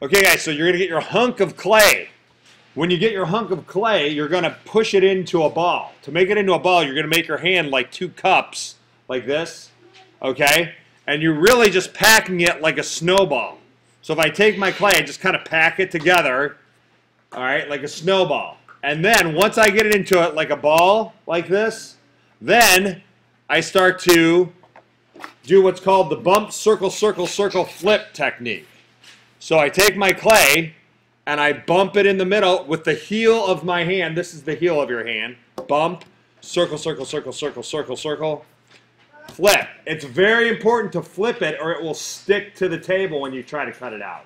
Okay, guys, so you're going to get your hunk of clay. When you get your hunk of clay, you're going to push it into a ball. To make it into a ball, you're going to make your hand like 2 cups, like this, okay? And you're really just packing it like a snowball. So if I take my clay, I just kind of pack it together, all right, like a snowball. And then once I get it into it like a ball, like this, then I start to do what's called the bump, circle, circle, circle, flip technique. So I take my clay and I bump it in the middle with the heel of my hand. This is the heel of your hand. Bump, circle, circle, circle, circle, circle, circle, flip. It's very important to flip it or it will stick to the table when you try to cut it out.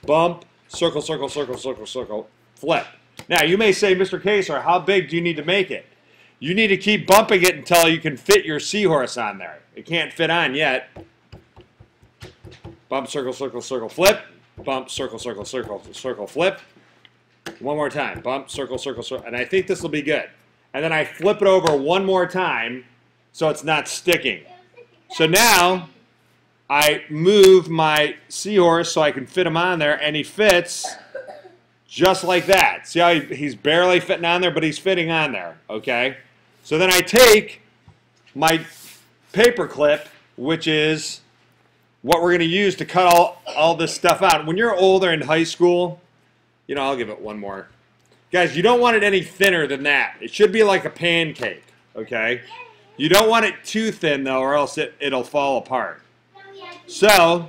Bump, circle, circle, circle, circle, circle, flip. Now you may say, Mr. Kaser, how big do you need to make it? You need to keep bumping it until you can fit your seahorse on there. It can't fit on yet. Bump, circle, circle, circle, flip. Bump, circle, circle, circle, circle, flip. One more time. Bump, circle, circle, circle. And I think this will be good. And then I flip it over one more time so it's not sticking. So now I move my seahorse so I can fit him on there, and he fits just like that. See how he's barely fitting on there, but he's fitting on there, okay? So then I take my paper clip, which is what we're going to use to cut all this stuff out. When you're older in high school, you know, I'll give it one more. Guys, you don't want it any thinner than that. It should be like a pancake, okay? You don't want it too thin, though, or else it'll fall apart. So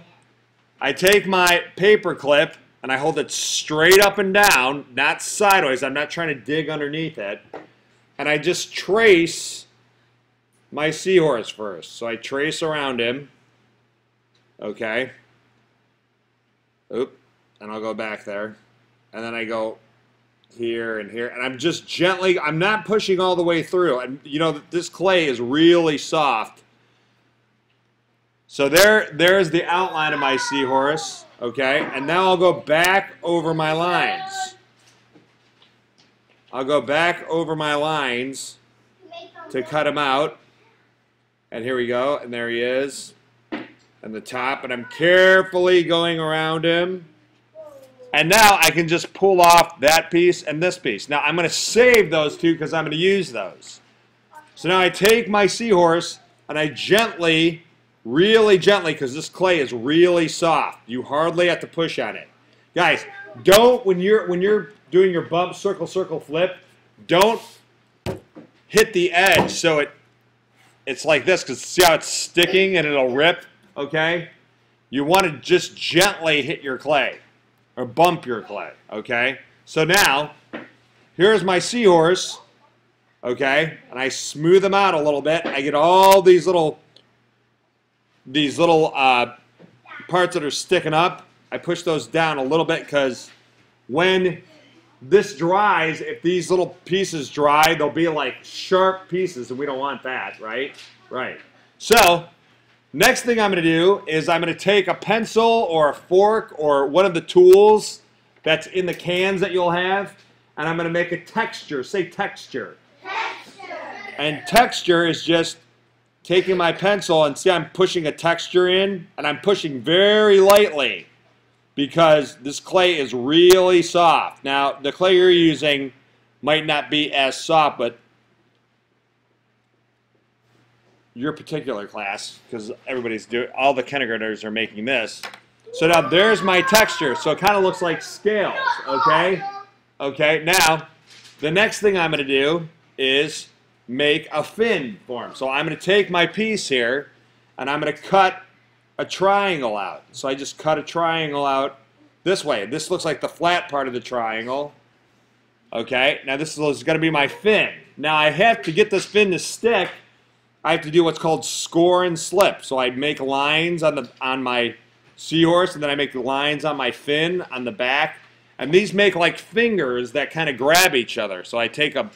I take my paper clip, and I hold it straight up and down, not sideways. I'm not trying to dig underneath it. And I just trace my seahorse first. So I trace around him. Okay. Oop. And I'll go back there. And then I go here and here. And I'm just gently, I'm not pushing all the way through. And you know, this clay is really soft. So there's the outline of my seahorse. Okay. And now I'll go back over my lines. I'll go back over my lines to cut him out. And here we go. And there he is. And the top, and I'm carefully going around him. And now I can just pull off that piece and this piece. Now I'm going to save those two because I'm going to use those. So now I take my seahorse and I gently, really gently, because this clay is really soft. You hardly have to push on it. Guys, don't, when you're doing your bump, circle, circle, flip, don't hit the edge so it's like this, because see how it's sticking and it'll rip? Okay? You want to just gently hit your clay or bump your clay, okay? So now, here's my seahorse, okay? And I smooth him out a little bit. I get all these little parts that are sticking up. I push those down a little bit because when this dries, if these little pieces dry, they'll be like sharp pieces, and we don't want that, right? Right. So next thing I'm going to do is I'm going to take a pencil or a fork or one of the tools that's in the cans that you'll have, and I'm going to make a texture. Say texture. Texture. And texture is just taking my pencil, and see I'm pushing a texture in, and I'm pushing very lightly because this clay is really soft. Now, the clay you're using might not be as soft, but your particular class, because everybody's doing, all the kindergartners are making this. So now there's my texture. So it kind of looks like scales, okay? Okay, now the next thing I'm going to do is make a fin for him. So I'm going to take my piece here and I'm going to cut a triangle out. So I just cut a triangle out this way. This looks like the flat part of the triangle. Okay, now this is going to be my fin. Now I have to get this fin to stick. I have to do what's called score and slip. So I make lines on my seahorse, and then I make lines on my fin on the back. And these make like fingers that kind of grab each other. So I take a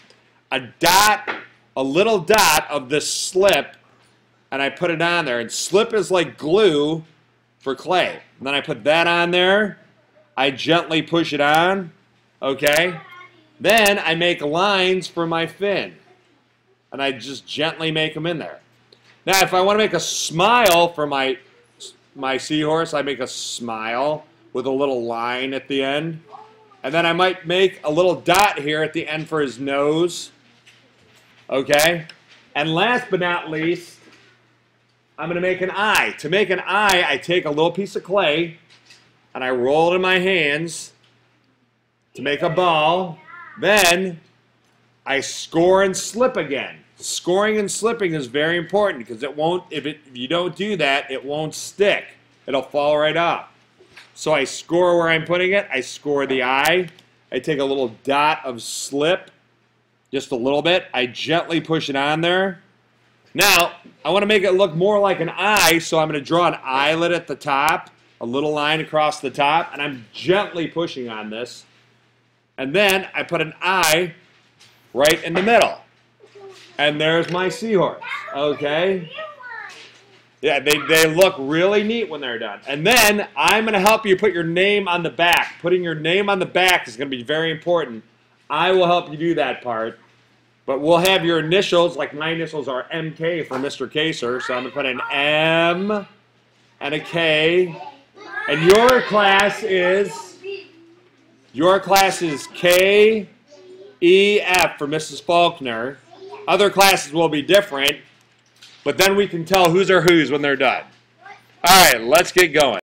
dot, a little dot of this slip, and I put it on there. And slip is like glue for clay. And then I put that on there. I gently push it on. Okay. Then I make lines for my fin. And I just gently make them in there. Now, if I want to make a smile for my seahorse, I make a smile with a little line at the end. And then I might make a little dot here at the end for his nose. Okay? And last but not least, I'm going to make an eye. To make an eye, I take a little piece of clay and I roll it in my hands to make a ball. Then I score and slip again. Scoring and slipping is very important because it won't, if you don't do that, it won't stick. It'll fall right off. So I score where I'm putting it. I score the eye. I take a little dot of slip, just a little bit. I gently push it on there. Now, I want to make it look more like an eye, so I'm going to draw an eyelid at the top, a little line across the top, and I'm gently pushing on this. And then I put an eye right in the middle. And there's my seahorse, okay? Yeah, they look really neat when they're done. And then I'm going to help you put your name on the back. Putting your name on the back is going to be very important. I will help you do that part. But we'll have your initials, like my initials are MK for Mr. Kaser. So I'm going to put an M and a K. And your class is KEF for Mrs. Faulkner. Other classes will be different. But then we can tell whose are whose when they're done. All right, let's get going.